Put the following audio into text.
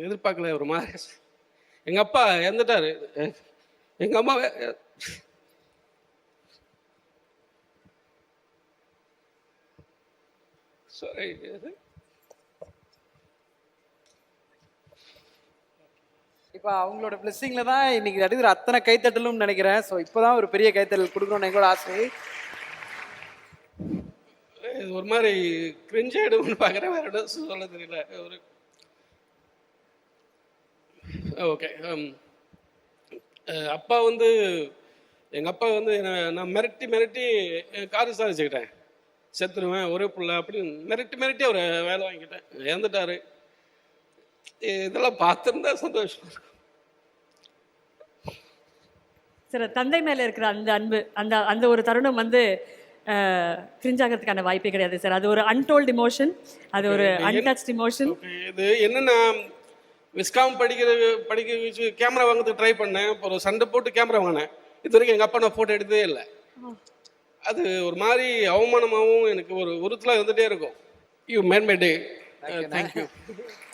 எதிர்பார்க்கல ஒரு மாதிரி. எங்கள் அப்பா இறந்துட்டாரு. எங்கள் அம்மா சாரி. இப்போ அவங்களோட பிளெஸிங்ல தான் இன்னைக்கு நடுகிற அத்தனை கைத்தட்டலும் நினைக்கிறேன். ஸோ இப்போதான் ஒரு பெரிய கைத்தட்டல் கொடுக்கணும்னு எங்களோட ஆசை. ஒரு மாதிரி கிரிஞ்ச் ஆகிடும்னு பார்க்குறேன், வேற என்ன சொல்ல தெரியல. ஒரு ஓகே. அப்பா வந்து எங்கள் அப்பா வந்து நான் மிரட்டி மிரட்டி காரு சாதிச்சுக்கிட்டேன், செத்துருவேன் ஒரே பிள்ளை அப்படின்னு மிரட்டி ஒரு வேலை வாங்கிக்கிட்டேன். இறந்துட்டாரு. இதெல்லாம் பார்த்துருந்தா சந்தோஷமா இருக்கும். சார், தந்தை மேலே இருக்கிற அந்த அன்பு, அந்த அந்த ஒரு தருணம் வந்து கிரிஞ்ச் ஆகிறதுக்கான வாய்ப்பே கிடையாது சார். அது ஒரு அன்டோல்டு இமோஷன், அது ஒரு அன்டச்ட் இமோஷன். இது என்னன்னா, விஸ்காம் படிக்க வச்சு கேமரா வாங்கிறதுக்கு ட்ரை பண்ணேன். இப்போ ஒரு சண்டை போட்டு கேமரா வாங்கினேன். இது வரைக்கும் எங்கள் அப்பா நான் ஃபோட்டோ எடுத்ததே இல்லை. அது ஒரு மாதிரி அவமானமாகவும் எனக்கு ஒரு உறுத்தலாக இருந்துகிட்டே இருக்கும். You made my day. Thank you.